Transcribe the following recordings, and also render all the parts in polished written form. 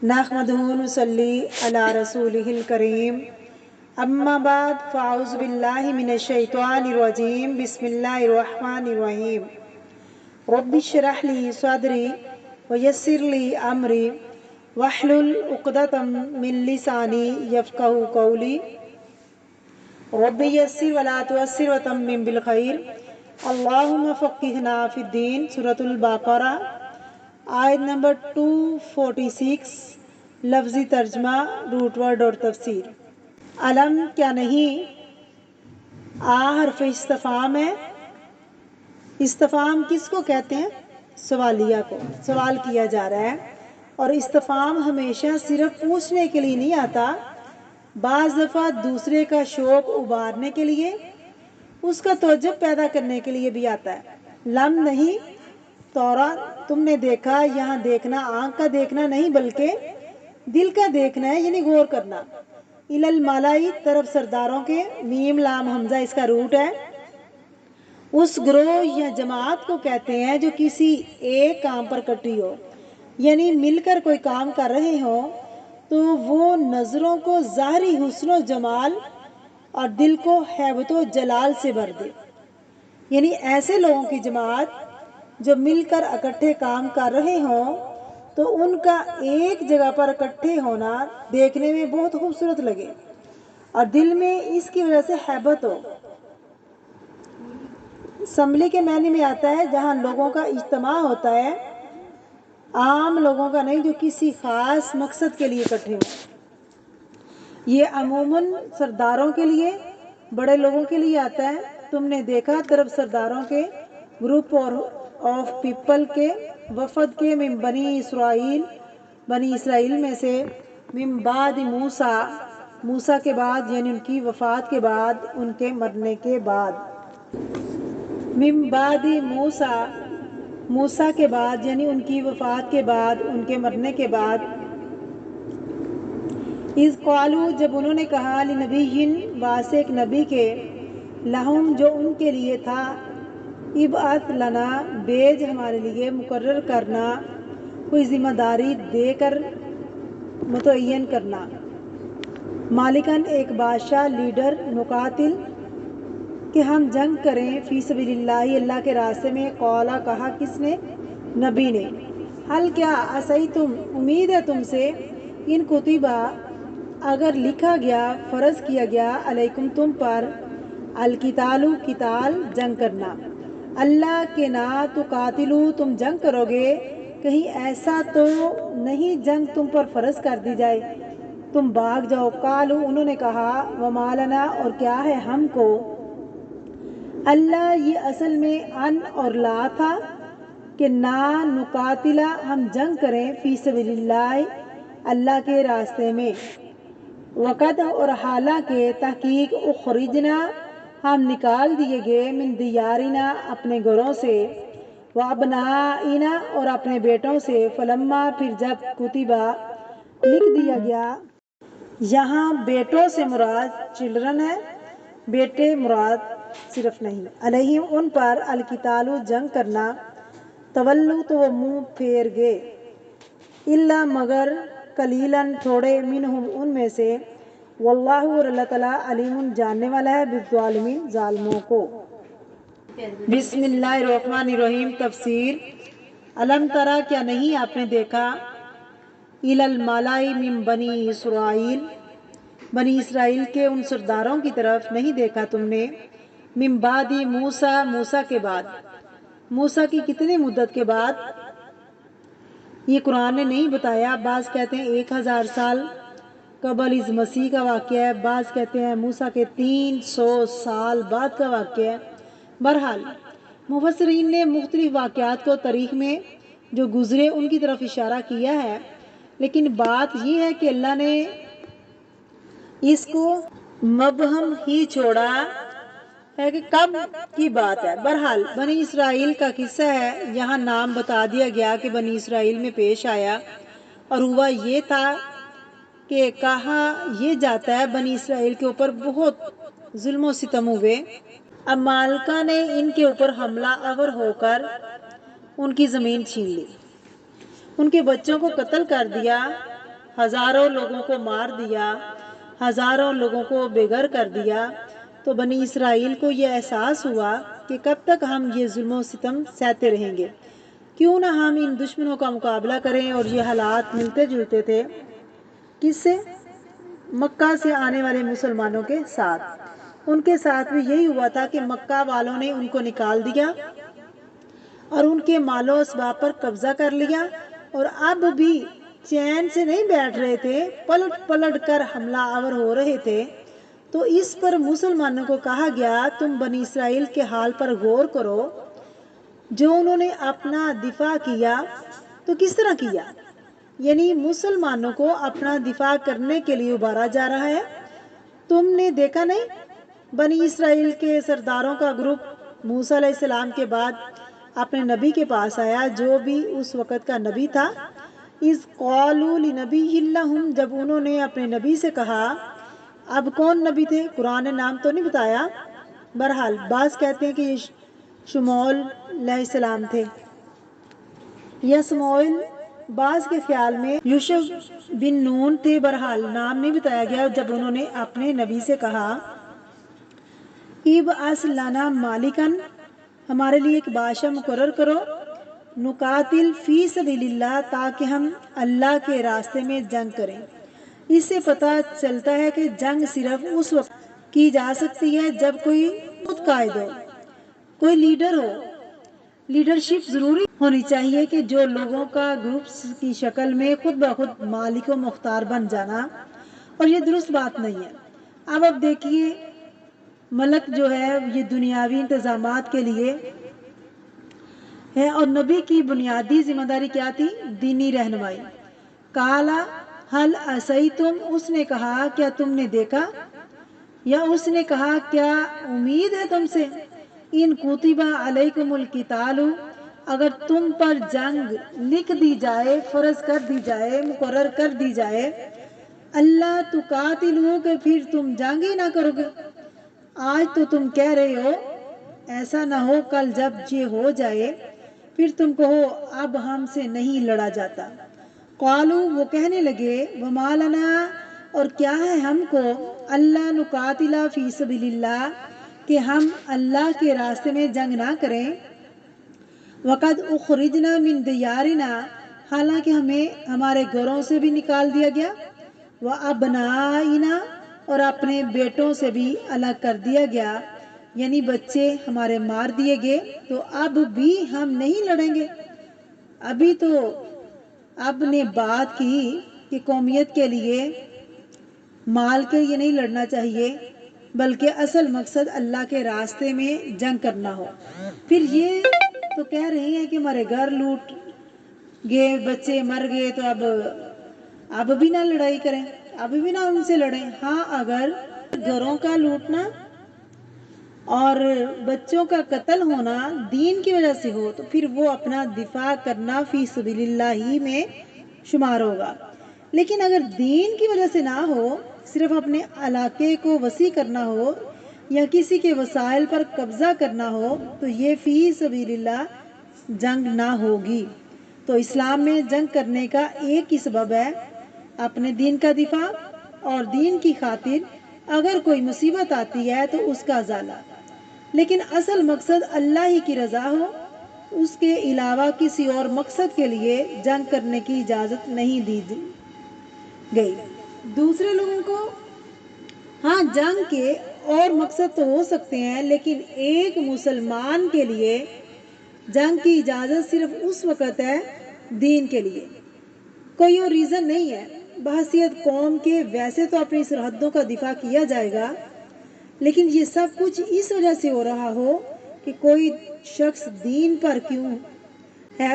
نحمدہ ونصلی علی رسولہ الکریم اما بعد فاعوذ باللہ من الشیطان الرجیم بسم اللہ الرحمن الرحیم رب اشرح لی صدری ویسر لی امری واحلل عقدۃ من لسانی یفقہوا قولی رب یسر ولا تعسر وتمم بالخیر اللہم فقہنا فی الدین۔ سورۃ البقرہ آیت نمبر 246، لفظی ترجمہ، روٹ ورڈ اور تفسیر۔ علم کیا نہیں، حرف استفہام ہے۔ استفہام کس کو کہتے ہیں؟ سوالیہ کو، سوال کیا جا رہا ہے۔ اور استفہام ہمیشہ صرف پوچھنے کے لیے نہیں آتا، بعض دفعہ دوسرے کا شوق ابارنے کے لیے، اس کا تعجب پیدا کرنے کے لیے بھی آتا ہے۔ لم نہیں، تورا تم نے دیکھا، یہاں دیکھنا آنکھ کا دیکھنا نہیں بلکہ دل کا دیکھنا ہے، یعنی غور کرنا۔ الی الملائی، طرف سرداروں کے، میم لام حمزہ اس کا روٹ ہے۔ اس گروہ یا جماعت کو کہتے ہیں جو کسی ایک کام پر اکٹھی ہو، یعنی مل کر کوئی کام کر رہے ہوں تو وہ نظروں کو ظاہری حسن و جمال اور دل کو ہیبت و جلال سے بھر دے۔ یعنی ایسے لوگوں کی جماعت جو مل کر اکٹھے کام کر رہے ہوں تو ان کا ایک جگہ پر اکٹھے ہونا دیکھنے میں بہت خوبصورت لگے اور دل میں اس کی وجہ سے ہیبت ہو۔ اسمبلی کے معنی میں آتا ہے جہاں لوگوں کا اجتماع ہوتا ہے، عام لوگوں کا نہیں جو کسی خاص مقصد کے لیے اکٹھے ہوں۔ یہ عموماً سرداروں کے لیے، بڑے لوگوں کے لیے آتا ہے۔ تم نے دیکھا، طرف سرداروں کے، گروپ اور آف پیپل کے، وفد کے، من بنی اسرائیل، بنی اسرائیل میں سے، من بعد موسیٰ، موسیٰ کے بعد یعنی ان کی وفات کے بعد، ان کے مرنے کے بعد، من بعد موسیٰ، موسیٰ کے بعد یعنی ان کی وفات کے بعد، ان کے مرنے کے بعد، اذ قالوا، جب انہوں نے کہا، لنبی، واسطے ایک نبی کے، لہم، جو ان کے لیے تھا، ابعث لنا، بھیج ہمارے لیے، مقرر کرنا، کوئی ذمہ داری دے کر متعین کرنا، مالکن، ایک بادشاہ، لیڈر، نقاتل، کہ ہم جنگ کریں، فی سبیل اللہ، اللہ کے راستے میں، قولا، کہا کس نے؟ نبی نے، حل کیا، عصیتم، امید ہے تم سے، ان کتبہ، اگر لکھا گیا، فرض کیا گیا، علیکم تم پر، القتال، قتال، جنگ کرنا، اللہ کے نا تقاتلو، تم جنگ کرو گے، کہیں ایسا تو نہیں جنگ تم پر فرض کر دی جائے، تم بھاگ جاؤ۔ قالو، انہوں نے کہا، وما لنا، اور کیا ہے ہم کو، اللہ، یہ اصل میں ان اور لا تھا کہ نا نقاتلا، ہم جنگ کریں، فی سبیل اللہ، اللہ کے راستے میں، وقد، اور حالانکہ، تحقیق، اخرجنا، ہم نکال دیے گئے، من دیارنا، اپنے گھروں سے، وابنائنا، اور اپنے بیٹوں سے، فلما، پھر جب، کتبہ، لکھ دیا گیا، یہاں بیٹوں سے مراد چلڈرن ہے، بیٹے مراد صرف نہیں، علیہم، ان پر، القتال، جنگ کرنا، تولو، تو وہ منہ پھیر گئے، الا، مگر، قلیلاً، تھوڑے، منہم، ان میں سے، واللہ، اور اللہ تعالیٰ، علیم، جاننے والا ہے، بالظالمین، ظالموں کو۔ بسم اللہ الرحمن الرحیم۔ تفسیر۔ علم ترا، کیا نہیں آپ نے دیکھا، الی الملائی من بنی اسرائیل، بنی اسرائیل کے ان سرداروں کی طرف نہیں دیکھا تم نے، من بعد موسیٰ، موسیٰ کے بعد، موسیٰ کی کتنی مدت کے بعد، یہ قرآن نے نہیں بتایا، بعض کہتے ہیں 1000 سال قبل از مسیح کا واقعہ ہے، بعض کہتے ہیں موسیٰ کے 300 سال بعد کا واقعہ ہے۔ بہرحال مفسرین نے مختلف واقعات کو تاریخ میں جو گزرے ان کی طرف اشارہ کیا ہے، لیکن بات یہ ہے کہ اللہ نے اس کو مبہم ہی چھوڑا ہے کہ کب کی بات ہے۔ بہرحال بنی اسرائیل کا قصہ ہے، یہاں نام بتا دیا گیا کہ بنی اسرائیل میں پیش آیا، اور ہوا یہ تھا کہ کہا یہ جاتا ہے بنی اسرائیل کے اوپر بہت ظلم و ستم ہوئے، عمالقہ نے ان کے اوپر حملہ آور ہو کر ان کی زمین چھین لی، ان کے بچوں کو قتل کر دیا، ہزاروں لوگوں کو مار دیا، ہزاروں لوگوں کو بے گھر کر دیا، تو بنی اسرائیل کو یہ احساس ہوا کہ کب تک ہم یہ ظلم و ستم سہتے رہیں گے، کیوں نہ ہم ان دشمنوں کا مقابلہ کریں۔ اور یہ حالات ملتے جلتے تھے کس سے؟ مکہ سے آنے والے مسلمانوں کے ساتھ۔ ان کے ساتھ بھی یہی ہوا تھا کہ مکہ والوں نے ان کو نکال دیا اور ان کے مال و اسباب پر قبضہ کر لیا، اور اب بھی چین سے نہیں بیٹھ رہے تھے، پلٹ پلٹ کر حملہ آور ہو رہے تھے۔ تو اس پر مسلمانوں کو کہا گیا تم بنی اسرائیل کے حال پر غور کرو، جو انہوں نے اپنا دفاع کیا تو کس طرح کیا، یعنی مسلمانوں کو اپنا دفاع کرنے کے لیے ابھارا جا رہا ہے۔ تم نے دیکھا نہیں بنی اسرائیل کے سرداروں کا گروپ موسیٰ علیہ السلام کے بعد اپنے نبی کے پاس آیا، جو بھی اس وقت کا نبی تھا۔ اذ قالوا لنبی لہم، جب انہوں نے اپنے نبی سے کہا، اب کون نبی تھے؟ قرآن نے نام تو نہیں بتایا، بہرحال بعض کہتے ہیں کہ یہ شمعون علیہ السلام تھے یا سموئیل، بعض کے خیال میں یوشع بن نون تھے، بہرحال نام نہیں بتایا گیا۔ جب انہوں نے اپنے نبی سے کہا ابعث لنا مالکن، ہمارے لیے ایک بادشاہ مقرر کرو، نقاتل فی سبیل اللہ، تاکہ ہم اللہ کے راستے میں جنگ کریں۔ اس سے پتہ چلتا ہے کہ جنگ صرف اس وقت کی جا سکتی ہے جب کوئی خود قائد ہو، کوئی لیڈر ہو۔ لیڈرشپ ضروری ہونی چاہیے کہ جو لوگوں کا گروپس کی شکل میں خود بخود مالک و مختار بن جانا، اور یہ درست بات نہیں ہے۔ اب دیکھیے ملک جو ہے یہ دنیاوی انتظامات کے لیے ہے، اور نبی کی بنیادی ذمہ داری کیا تھی؟ دینی رہنمائی۔ کالا حل عصیتم، اس نے کہا کیا تم نے دیکھا، یا اس نے کہا کیا امید ہے تم سے، ان کتب علیکم القتال، اگر تم پر جنگ لکھ دی جائے، فرض کر دی جائے، مقرر کر دی جائے، اللہ تقاتلوا، کہ پھر تم جنگ ہی نہ کرو گے۔ آج تو تم کہہ رہے ہو، ایسا نہ ہو کل جب یہ ہو جائے پھر تم کہو اب ہم سے نہیں لڑا جاتا۔ قالوا، وہ کہنے لگے، وما لنا، اور کیا ہے ہم کو، اللہ نقاتل فی سبیل اللہ، کہ ہم اللہ کے راستے میں جنگ نہ کریں، وقد اخرجنا من دیارنا، حالانکہ ہمیں ہمارے گھروں سے بھی نکال دیا گیا، وابنائنا، اور اپنے بیٹوں سے بھی الگ کر دیا گیا، یعنی بچے ہمارے مار دیے گئے، تو اب بھی ہم نہیں لڑیں گے۔ ابھی تو اب نے بات کی کہ قومیت کے لیے، مال کے لیے نہیں لڑنا چاہیے، بلکہ اصل مقصد اللہ کے راستے میں جنگ کرنا ہو۔ پھر یہ تو کہہ رہے ہیں کہ ہمارے گھر لوٹ گئے، بچے مر گئے، تو اب بھی نہ لڑائی کریں، اب بھی نہ ان سے لڑیں۔ ہاں، اگر گھروں کا لوٹنا اور بچوں کا قتل ہونا دین کی وجہ سے ہو، تو پھر وہ اپنا دفاع کرنا فی سبیل اللہ ہی میں شمار ہوگا۔ لیکن اگر دین کی وجہ سے نہ ہو، صرف اپنے علاقے کو وسیع کرنا ہو یا کسی کے وسائل پر قبضہ کرنا ہو، تو یہ فی سبیل اللہ جنگ نہ ہوگی۔ تو اسلام میں جنگ کرنے کا ایک ہی سبب ہے، اپنے دین کا دفاع، اور دین کی خاطر اگر کوئی مصیبت آتی ہے تو اس کا ازالہ، لیکن اصل مقصد اللہ ہی کی رضا ہو، اس کے علاوہ کسی اور مقصد کے لیے جنگ کرنے کی اجازت نہیں دی گئی۔ دوسرے لوگوں کو ہاں جنگ کے اور مقصد تو ہو سکتے ہیں، لیکن ایک مسلمان کے لیے جنگ کی اجازت صرف اس وقت ہے دین کے لیے، کوئی اور ریزن نہیں ہے۔ بحیثیت قوم کے ویسے تو اپنی سرحدوں کا دفاع کیا جائے گا، لیکن یہ سب کچھ اس وجہ سے ہو رہا ہو کہ کوئی شخص دین پر کیوں ہے،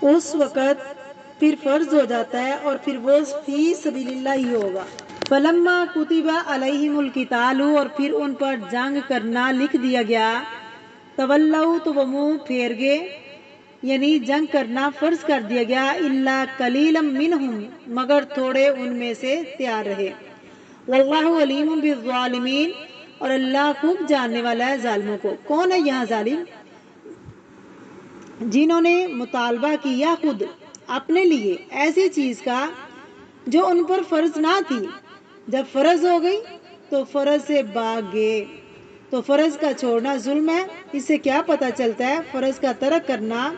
اس وقت پھر فرض ہو جاتا ہے، اور پھر وہ فی سبیل اللہ ہی ہوگا۔ فلما کتب علیہم القتال، اور پھر ان پر جنگ کرنا لکھ دیا گیا، تولوا، تو وہ منہ پھیر گئے، یعنی جنگ کرنا فرض کر دیا گیا، الا قلیلا منہم، مگر تھوڑے ان میں سے تیار رہے۔ واللہ علیم بالظالمین، اور اللہ خوب جاننے والا ہے ظالموں کو۔ کون ہے یہاں ظالم؟ جنہوں نے مطالبہ کیا خود اپنے لیے ایسی چیز کا جو ان پر فرض نہ تھی، جب فرض ہو گئی تو فرض سے بھاگ گئے۔ تو فرض کا چھوڑنا ظلم ہے۔ اس سے کیا پتہ چلتا ہے؟ فرض کا ترک کرنا،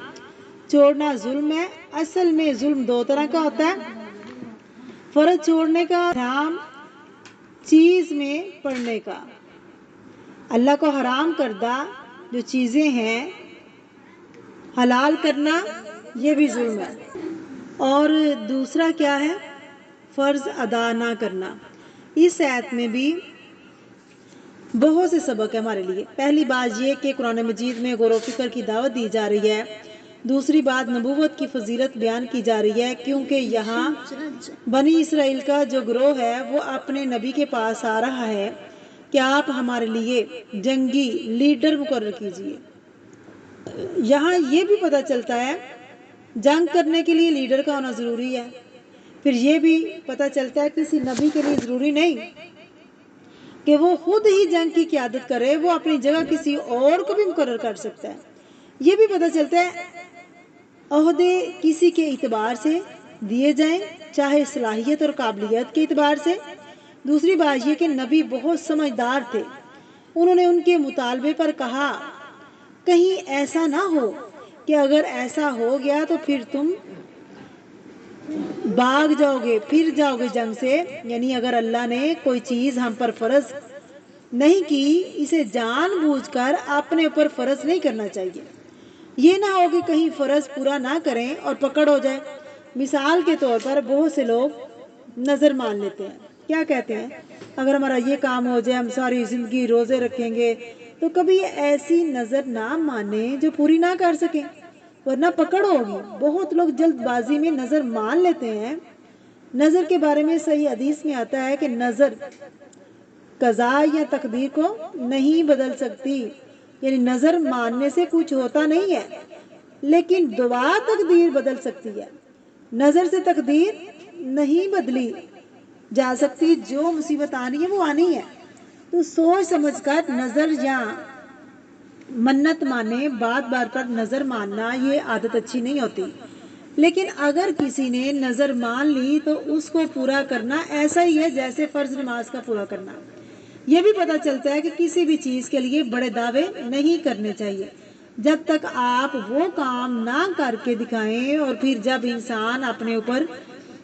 چھوڑنا ظلم ہے۔ اصل میں ظلم دو طرح کا ہوتا ہے: فرض چھوڑنے کا، حرام چیز میں پڑنے کا۔ اللہ کو حرام کردہ جو چیزیں ہیں حلال کرنا، یہ بھی ظلم ہے۔ اور دوسرا کیا ہے؟ فرض ادا نہ کرنا۔ اس آیت میں بھی بہت سے سبق ہے ہمارے لیے۔ پہلی بات یہ کہ قرآن مجید میں غور و فکر کی دعوت دی جا رہی ہے۔ دوسری بات، نبوت کی فضیلت بیان کی جا رہی ہے، کیونکہ یہاں بنی اسرائیل کا جو گروہ ہے وہ اپنے نبی کے پاس آ رہا ہے کہ آپ ہمارے لیے جنگی لیڈر مقرر کیجیے۔ یہاں یہ بھی پتہ چلتا ہے جنگ کرنے کے لیے لیڈر کا ہونا ضروری ہے۔ پھر یہ بھی پتہ چلتا ہے کسی نبی کے لیے ضروری نہیں کہ وہ خود ہی جنگ کی قیادت کرے، وہ اپنی جگہ کسی اور کو بھی مقرر کر سکتا ہے۔ یہ بھی پتہ چلتا ہے عہدے کسی کے اعتبار سے دیے جائیں، چاہے صلاحیت اور قابلیت کے اعتبار سے۔ دوسری بات یہ کہ نبی بہت سمجھدار تھے، انہوں نے ان کے مطالبے پر کہا کہیں ایسا نہ ہو کہ اگر ایسا ہو گیا تو پھر تم بھاگ جاؤ گے، پھر جاؤ گے جنگ سے۔ یعنی اگر اللہ نے کوئی چیز ہم پر فرض نہیں کی، اسے جان بوجھ کر اپنے اوپر فرض نہیں کرنا چاہیے۔ یہ نہ ہو کہ کہیں فرض پورا نہ کریں اور پکڑ ہو جائے۔ مثال کے طور پر بہت سے لوگ نظر مان لیتے ہیں۔ کیا کہتے ہیں؟ اگر ہمارا یہ کام ہو جائے، ہم ساری زندگی روزے رکھیں گے، تو کبھی ایسی نظر نہ مانیں جو پوری نہ کر سکیں، ورنہ پکڑ ہوگی۔ بہت لوگ جلد بازی میں نظر مان لیتے ہیں۔ نظر کے بارے میں صحیح حدیث میں آتا ہے کہ نظر قضاء یا تقدیر کو نہیں بدل سکتی، یعنی نظر ماننے سے کچھ ہوتا نہیں ہے، لیکن دعا تقدیر بدل سکتی ہے۔ نظر سے تقدیر نہیں بدلی جا سکتی، جو مصیبت آنی ہے وہ آنی ہے۔ تو سوچ سمجھ کر نظر یا منت مانے، بار بار پر نظر ماننا، یہ عادت اچھی نہیں ہوتی۔ لیکن اگر کسی نے نظر مان لی تو اس کو پورا کرنا ایسا ہی ہے جیسے فرض نماز کا پورا کرنا۔ یہ بھی پتہ چلتا ہے کہ کسی بھی چیز کے لیے بڑے دعوے نہیں کرنے چاہیے جب تک آپ وہ کام نہ کر کے دکھائیں، اور پھر جب انسان اپنے اوپر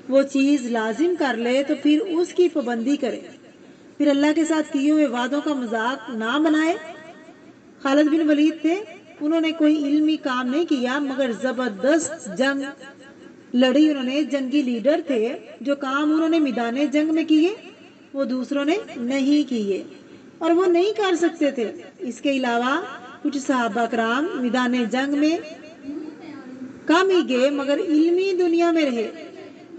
وہ چیز لازم کر لے تو پھر اس کی پابندی کرے، پھر اللہ کے ساتھ کیے ہوئے وعدوں کا مذاق نہ بنائے۔ خالد بن ولید تھے، انہوں نے کوئی علمی کام نہیں کیا مگر زبردست جنگ لڑی۔ انہوں نے جنگی لیڈر تھے، جو کام انہوں نے میدان جنگ میں کیے وہ دوسروں نے نہیں کیے، اور وہ نہیں کر سکتے تھے۔ اس کے علاوہ کچھ صحابہ کرام میدان جنگ میں کم ہی گئے مگر علمی دنیا میں رہے۔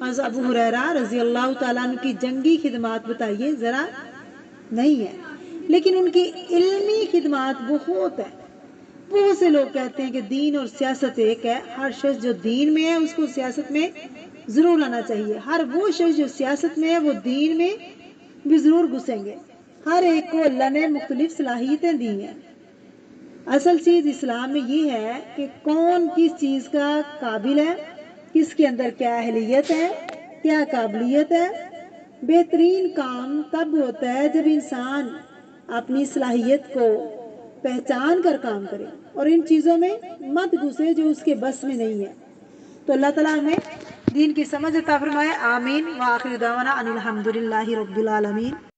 حضرت ابو ہریرہ رضی اللہ تعالیٰ عنہ کی جنگی خدمات بتائیے ذرا؟ نہیں ہے، لیکن ان کی علمی خدمات بہت ہے۔ بہت سے لوگ کہتے ہیں کہ دین اور سیاست ایک ہے۔ ہر شخص جو دین میں ہے اس کو سیاست میں ضرور لانا چاہیے۔ ہر وہ شخص جو سیاست میں ہے وہ دین میں بھی ضرور گھسیں گے۔ ہر ایک کو اللہ نے مختلف صلاحیتیں دی ہیں۔ اصل چیز اسلام میں یہ ہے کہ کون کس چیز کا قابل ہے، کس کے اندر کیا اہلیت ہے، کیا قابلیت ہے۔ بہترین کام تب ہوتا ہے جب انسان اپنی صلاحیت کو پہچان کر کام کرے اور ان چیزوں میں مت گھسے جو اس کے بس میں نہیں ہے۔ تو اللہ تعالیٰ ہمیں دین کی سمجھ عطا فرمائے، آمین۔ وآخر دعوانا ان الحمدللہ رب العالمین۔